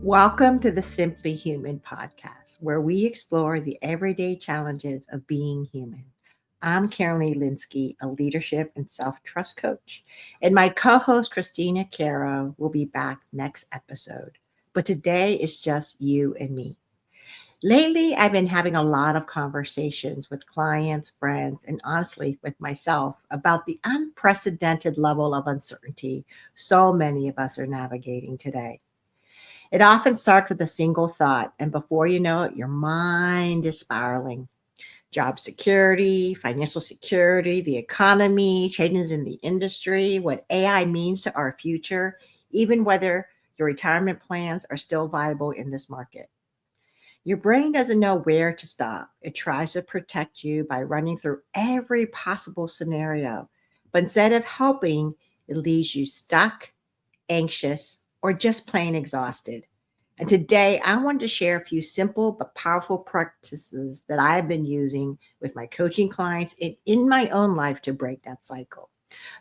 Welcome to the Simply Human podcast, where we explore the everyday challenges of being human. I'm Carolyn Lynskey, a leadership and self trust coach, and my co host, Christina Caro, will be back next episode. But today is just you and me. Lately, I've been having a lot of conversations with clients, friends, and honestly with myself about the unprecedented level of uncertainty so many of us are navigating today. It often starts with a single thought, and before you know it, your mind is spiraling. Job security, financial security, the economy, changes in the industry, what AI means to our future, even whether your retirement plans are still viable in this market. Your brain doesn't know where to stop. It tries to protect you by running through every possible scenario. But instead of helping, it leaves you stuck, anxious, or just plain exhausted. And today, I wanted to share a few simple but powerful practices that I have been using with my coaching clients and in my own life to break that cycle.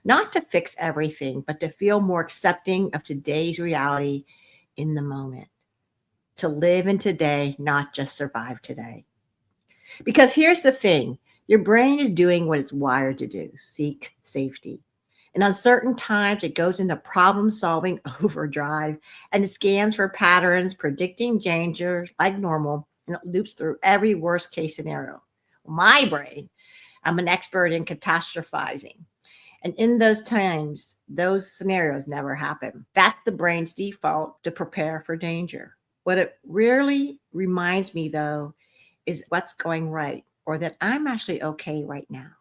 Not to fix everything, but to feel more accepting of today's reality in the moment. To live in today, not just survive today. Because here's the thing, your brain is doing what it's wired to do: seek safety. In uncertain times, it goes into problem solving overdrive and it scans for patterns, predicting danger like normal, and it loops through every worst case scenario. My brain, I'm an expert in catastrophizing. And in those times, those scenarios never happen. That's the brain's default to prepare for danger. What it rarely reminds me, though, is what's going right or that I'm actually okay right now.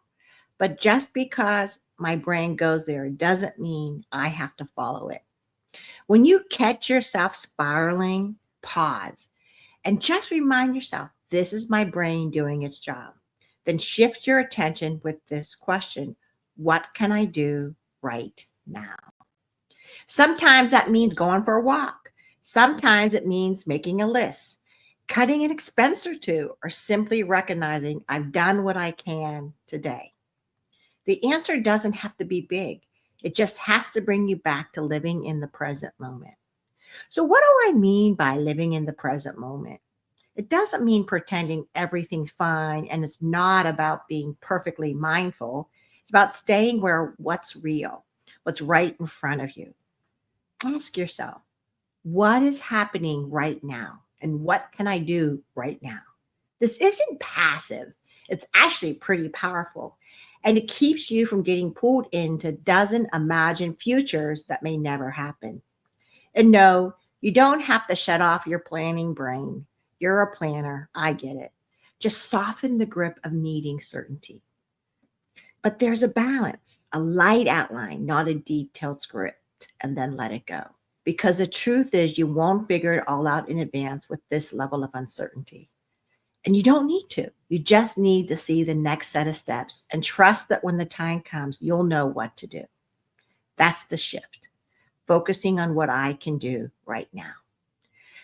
But just because my brain goes there doesn't mean I have to follow it. When you catch yourself spiraling, pause and just remind yourself, this is my brain doing its job. Then shift your attention with this question: what can I do right now? Sometimes that means going for a walk. Sometimes it means making a list, cutting an expense or two, or simply recognizing I've done what I can today. The answer doesn't have to be big. It just has to bring you back to living in the present moment. So, what do I mean by living in the present moment? It doesn't mean pretending everything's fine, and it's not about being perfectly mindful. It's about staying where what's real, what's right in front of you. Ask yourself, what is happening right now? And what can I do right now? This isn't passive, it's actually pretty powerful. And it keeps you from getting pulled into dozen imagined futures that may never happen. And no, you don't have to shut off your planning brain. You're a planner. I get it. Just soften the grip of needing certainty. But there's a balance, a light outline, not a detailed script, and then let it go. Because the truth is, you won't figure it all out in advance with this level of uncertainty. And you don't need to. You just need to see the next set of steps and trust that when the time comes, you'll know what to do. That's the shift, focusing on what I can do right now.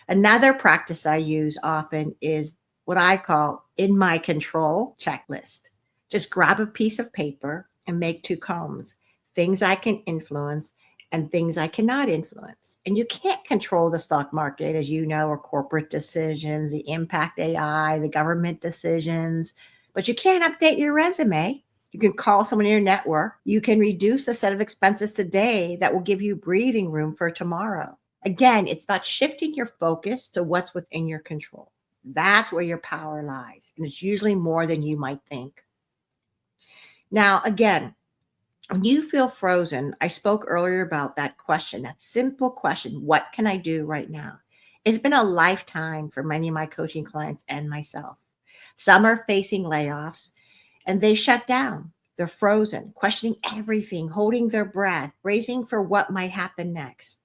Another practice I use often is what I call in my control checklist. Just grab a piece of paper and make two columns: things I can influence and things I cannot influence. And you can't control the stock market, as you know, or corporate decisions, the impact AI, the government decisions, but you can't update your resume. You can call someone in your network. You can reduce a set of expenses today that will give you breathing room for tomorrow. Again, it's about shifting your focus to what's within your control. That's where your power lies. And it's usually more than you might think. Now, again, when you feel frozen, I spoke earlier about that question, that simple question: what can I do right now? It's been a lifetime for many of my coaching clients and myself. Some are facing layoffs and they shut down. They're frozen, questioning everything, holding their breath, bracing for what might happen next.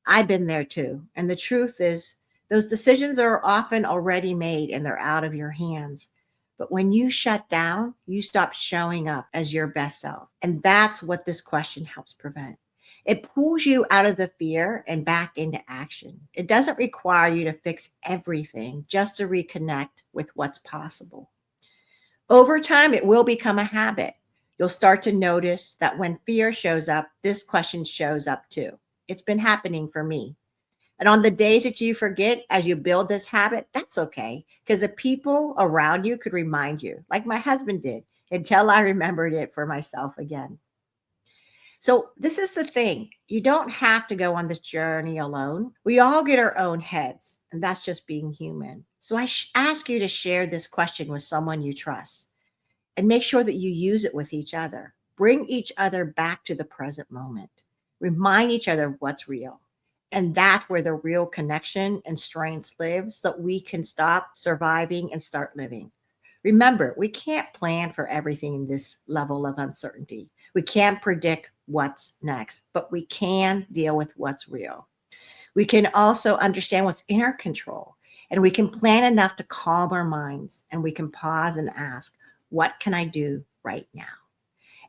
I've been there too. And the truth is, those decisions are often already made and they're out of your hands. But when you shut down, you stop showing up as your best self. And that's what this question helps prevent. It pulls you out of the fear and back into action. It doesn't require you to fix everything, just to reconnect with what's possible. Over time, it will become a habit. You'll start to notice that when fear shows up, this question shows up too. It's been happening for me. And on the days that you forget as you build this habit, that's okay. Because the people around you could remind you, like my husband did, until I remembered it for myself again. So, this is the thing. You don't have to go on this journey alone. We all get our own heads, and that's just being human. So, I ask you to share this question with someone you trust and make sure that you use it with each other. Bring each other back to the present moment. Remind each other of what's real. And that's where the real connection and strength lives, so that we can stop surviving and start living. Remember, we can't plan for everything in this level of uncertainty. We can't predict what's next, but we can deal with what's real. We can also understand what's in our control, and we can plan enough to calm our minds, and we can pause and ask, what can I do right now?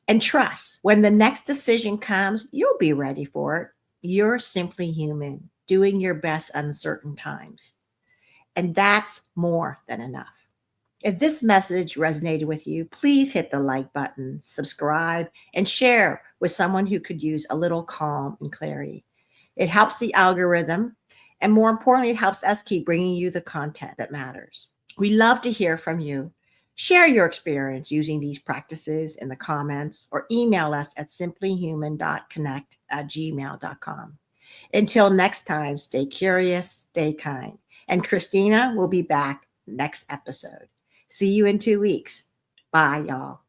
And trust, when the next decision comes, you'll be ready for it. You're simply human, doing your best uncertain times. And that's more than enough. If this message resonated with you, please hit the like button, subscribe, and share with someone who could use a little calm and clarity. It helps the algorithm, and more importantly, it helps us keep bringing you the content that matters. We love to hear from you. Share your experience using these practices in the comments or email us at simplyhuman.connect@gmail.com. Until next time, stay curious, stay kind. And Christina will be back next episode. See you in 2 weeks. Bye, y'all.